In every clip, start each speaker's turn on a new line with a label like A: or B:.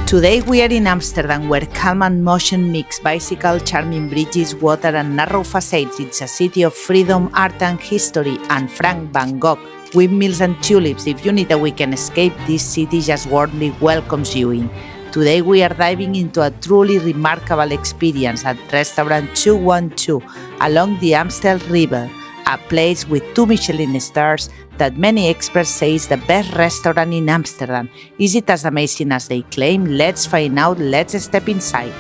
A: Today we are in Amsterdam, where calm and motion mix bicycle, charming bridges, water and narrow facades. It's a city of freedom, art and history, and Frank Van Gogh, windmills and tulips. If you need a weekend escape, this city just warmly welcomes you in. Today we are diving into a truly remarkable experience at restaurant 212 along the Amstel River, a place with 2 Michelin stars that many experts say is the best restaurant in Amsterdam. Is it as amazing as they claim? Let's find out, let's step inside.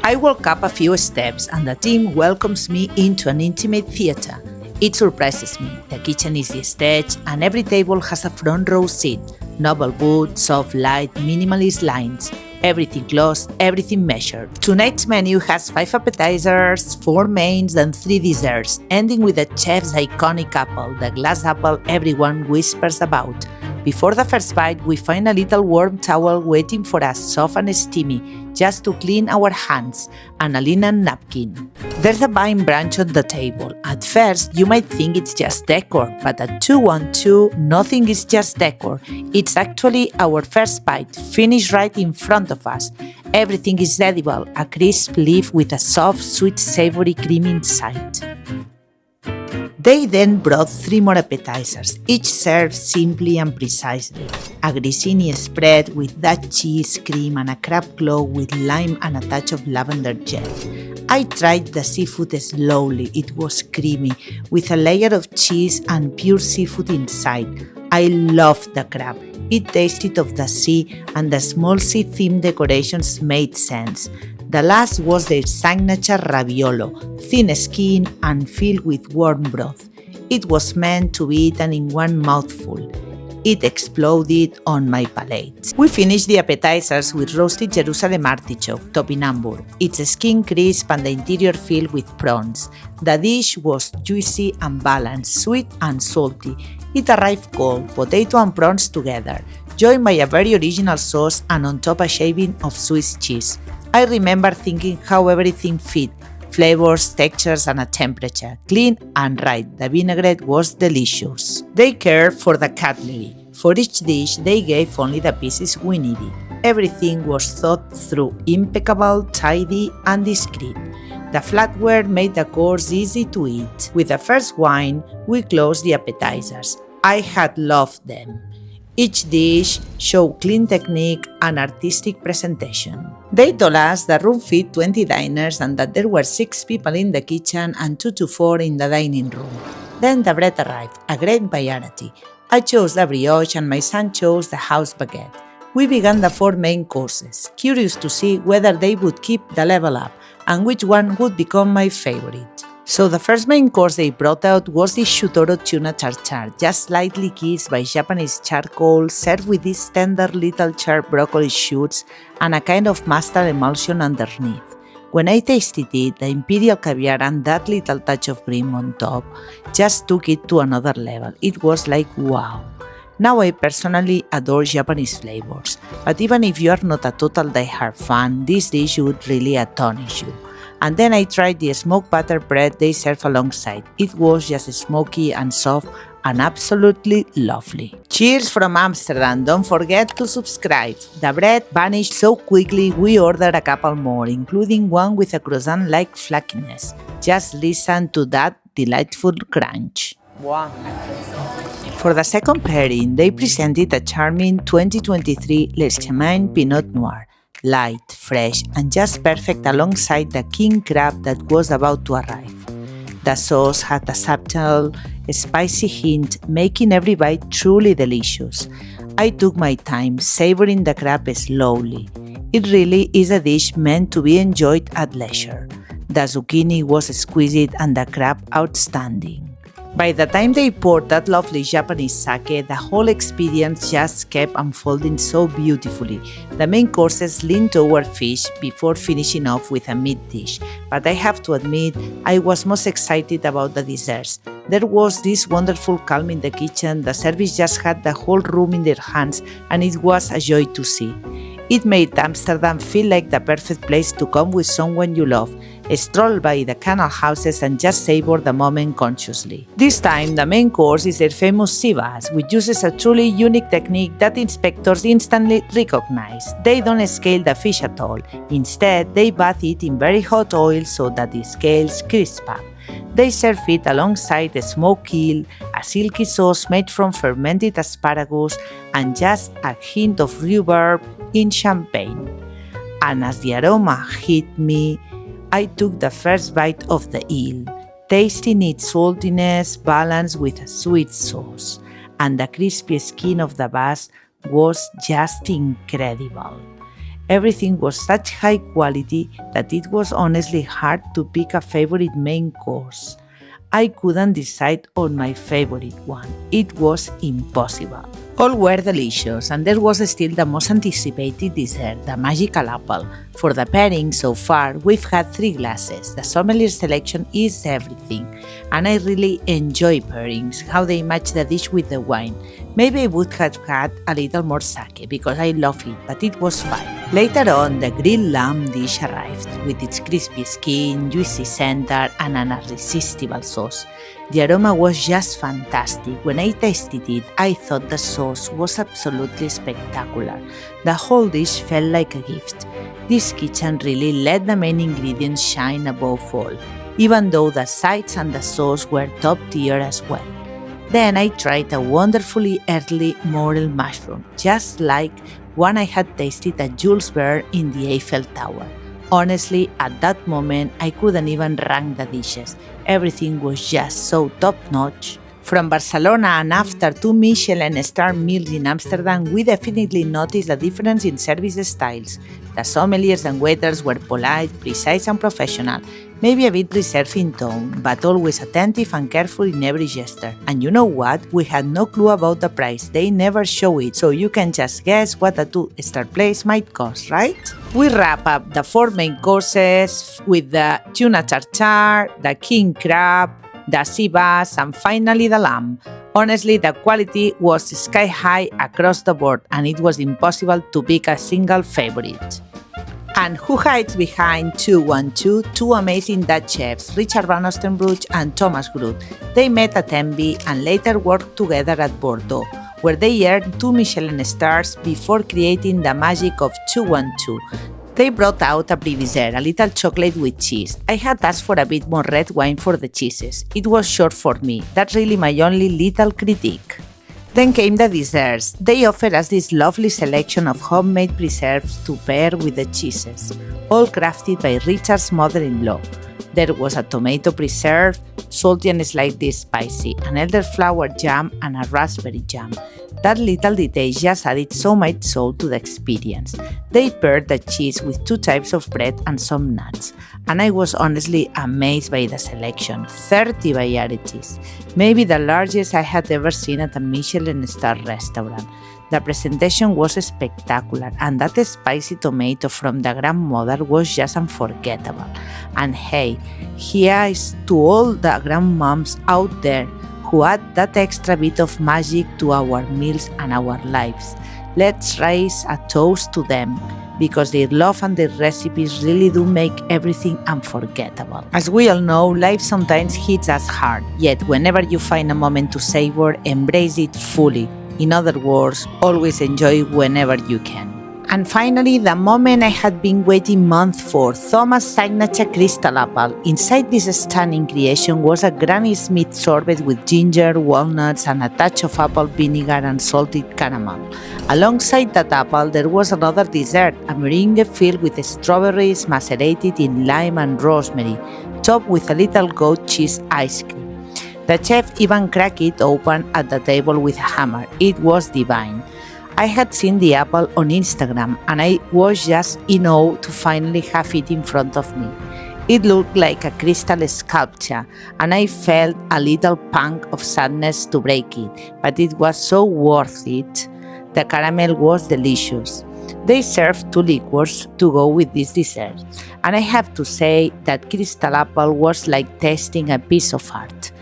A: I walk up a few steps and the team welcomes me into an intimate theater. It surprises me. The kitchen is the stage and every table has a front row seat. Noble wood, soft light, minimalist lines. Everything close, everything measured. Tonight's menu has 5 appetizers, 4 mains and 3 desserts, ending with the chef's iconic apple, the glass apple everyone whispers about. Before the first bite, we find a little warm towel waiting for us, soft and steamy, just to clean our hands, and a linen napkin. There's a vine branch on the table. At first, you might think it's just decor, but at 212, nothing is just decor. It's actually our first bite, finished right in front of us. Everything is edible, a crisp leaf with a soft, sweet, savory cream inside. They then brought 3 more appetizers, each served simply and precisely. A Grissini spread with Dutch cheese, cream and a crab claw with lime and a touch of lavender gel. I tried the seafood slowly. It was creamy, with a layer of cheese and pure seafood inside. I loved the crab. It tasted of the sea and the small sea-themed decorations made sense. The last was their signature raviolo, thin skin and filled with warm broth. It was meant to be eaten in one mouthful. It exploded on my palate. We finished the appetizers with roasted Jerusalem artichoke, topinambur, its skin crisp and the interior filled with prawns. The dish was juicy and balanced, sweet and salty. It arrived cold, potato and prawns together, joined by a very original sauce and on top a shaving of Swiss cheese. I remember thinking how everything fit, flavors, textures and a temperature, clean and right. The vinaigrette was delicious. They cared for the cutlery. For each dish, they gave only the pieces we needed. Everything was thought through, impeccable, tidy and discreet. The flatware made the course easy to eat. With the first wine, we closed the appetizers. I had loved them. Each dish showed clean technique and artistic presentation. They told us the room fit 20 diners and that there were 6 people in the kitchen and 2 to 4 in the dining room. Then the bread arrived, a great variety. I chose the brioche and my son chose the house baguette. We began the 4 main courses, curious to see whether they would keep the level up and which one would become my favorite. So the first main course they brought out was the Chutoro tuna tartare, just slightly kissed by Japanese charcoal, served with these tender little charred broccoli shoots and a kind of mustard emulsion underneath. When I tasted it, the Imperial caviar and that little touch of cream on top just took it to another level. It was like wow. Now I personally adore Japanese flavors, but even if you are not a total die-hard fan, this dish would really astonish you. And then I tried the smoked butter bread they serve alongside. It was just smoky and soft and absolutely lovely. Cheers from Amsterdam! Don't forget to subscribe. The bread vanished so quickly we ordered a couple more, including one with a croissant-like flakiness. Just listen to that delightful crunch. Wow. For the second pairing, they presented a charming 2023 Les Chemins Pinot Noir. Light, fresh, and just perfect alongside the king crab that was about to arrive. The sauce had a subtle, spicy hint, making every bite truly delicious. I took my time, savoring the crab slowly. It really is a dish meant to be enjoyed at leisure. The zucchini was exquisite and the crab outstanding. By the time they poured that lovely Japanese sake, the whole experience just kept unfolding so beautifully. The main courses leaned toward fish before finishing off with a meat dish, but I have to admit I was most excited about the desserts. There was this wonderful calm in the kitchen, the service just had the whole room in their hands and it was a joy to see. It made Amsterdam feel like the perfect place to come with someone you love. stroll by the canal houses and just savor the moment consciously. This time, the main course is their famous sea bath, which uses a truly unique technique that inspectors instantly recognize. They don't scale the fish at all. Instead, they bath it in very hot oil so that the scales crisp up. They serve it alongside a smoked eel, a silky sauce made from fermented asparagus, and just a hint of rhubarb in champagne. And as the aroma hit me, I took the first bite of the eel, tasting its saltiness balanced with a sweet sauce, and the crispy skin of the bass was just incredible. Everything was such high quality that it was honestly hard to pick a favorite main course. I couldn't decide on my favorite one. It was impossible. All were delicious, and there was still the most anticipated dessert, the magical apple. For the pairing so far, we've had 3 glasses. The sommelier selection is everything, and I really enjoy pairings, how they match the dish with the wine. Maybe I would have had a little more sake because I love it, but it was fine. Later on, the grilled lamb dish arrived with its crispy skin, juicy center, and an irresistible sauce. The aroma was just fantastic. When I tasted it, I thought the sauce was absolutely spectacular. The whole dish felt like a gift. This kitchen really let the main ingredients shine above all, even though the sides and the sauce were top tier as well. Then I tried a wonderfully earthy morel mushroom, just like one I had tasted at Jules Verne in the Eiffel Tower. Honestly, at that moment, I couldn't even rank the dishes. Everything was just so top-notch. From Barcelona and after 2 Michelin star meals in Amsterdam, we definitely noticed the difference in service styles. The sommeliers and waiters were polite, precise and professional, maybe a bit reserved in tone, but always attentive and careful in every gesture. And you know what? We had no clue about the price. They never show it, so you can just guess what a 2-star place might cost, right? We wrap up the 4 main courses with the tuna tartare, the king crab, the sea bass, and finally the lamb. Honestly, the quality was sky high across the board, and it was impossible to pick a single favorite. And who hides behind 212? 2 amazing Dutch chefs, Richard van Oostenbruch and Thomas Groot. They met at Envy and later worked together at Bordeaux, where they earned 2 Michelin stars before creating the magic of 212. They brought out a pre-dessert, a little chocolate with cheese. I had asked for a bit more red wine for the cheeses. It was short for me. That's really my only little critique. Then came the desserts. They offered us this lovely selection of homemade preserves to pair with the cheeses, all crafted by Richard's mother-in-law. There was a tomato preserve, salty and slightly spicy, an elderflower jam, and a raspberry jam. That little detail just added so much soul to the experience. They paired the cheese with 2 types of bread and some nuts, and I was honestly amazed by the selection. 30 varieties, maybe the largest I had ever seen at a Michelin star restaurant. The presentation was spectacular, and that spicy tomato from the grandmother was just unforgettable. And hey, here's to all the grandmoms out there who add that extra bit of magic to our meals and our lives. Let's raise a toast to them, because their love and their recipes really do make everything unforgettable. As we all know, life sometimes hits us hard, yet whenever you find a moment to savor, embrace it fully. In other words, always enjoy whenever you can. And finally, the moment I had been waiting months for, Thomas' signature crystal apple. Inside this stunning creation was a Granny Smith sorbet with ginger, walnuts, and a touch of apple vinegar and salted caramel. Alongside that apple, there was another dessert, a meringue filled with strawberries macerated in lime and rosemary, topped with a little goat cheese ice cream. The chef even cracked it open at the table with a hammer. It was divine. I had seen the apple on Instagram, and I was just in awe to finally have it in front of me. It looked like a crystal sculpture, and I felt a little pang of sadness to break it, but it was so worth it. The caramel was delicious. They served 2 liqueurs to go with this dessert, and I have to say that crystal apple was like tasting a piece of art.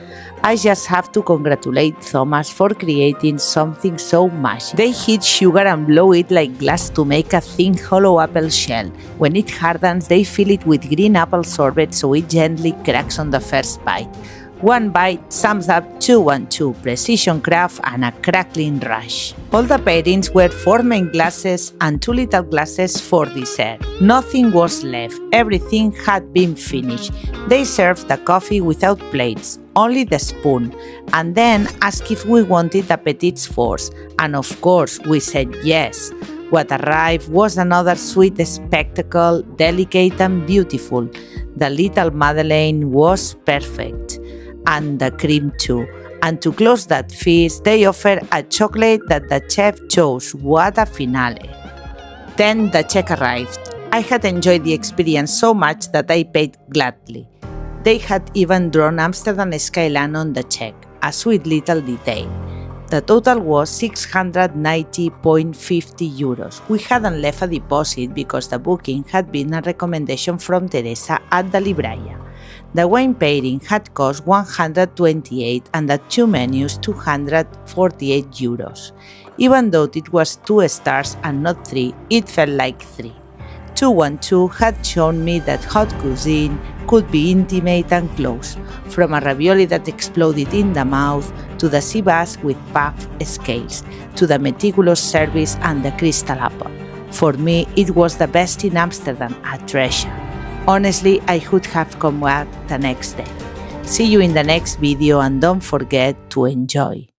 A: I just have to congratulate Thomas for creating something so magic. They heat sugar and blow it like glass to make a thin hollow apple shell. When it hardens, they fill it with green apple sorbet so it gently cracks on the first bite. One bite sums up 212, precision craft and a crackling rush. All the pairings were 4 main glasses and 2 little glasses for dessert. Nothing was left, everything had been finished. They served the coffee without plates, only the spoon, and then asked if we wanted the petits first, and of course we said yes. What arrived was another sweet spectacle, delicate and beautiful. The little Madeleine was perfect, and the cream too. And to close that feast, they offered a chocolate that the chef chose. What a finale! Then the check arrived. I had enjoyed the experience so much that I paid gladly. They had even drawn Amsterdam skyline on the check, a sweet little detail. The total was 690.50 euros. We hadn't left a deposit because the booking had been a recommendation from Teresa at the Libraya. The wine pairing had cost 128 and the 2 menus 248 euros. Even though it was 2 stars and not 3, it felt like 3. 212 had shown me that hot cuisine could be intimate and close, from a ravioli that exploded in the mouth, to the sea bass with puff scales, to the meticulous service and the crystal apple. For me, it was the best in Amsterdam, a treasure. Honestly, I would have come back the next day. See you in the next video and don't forget to enjoy.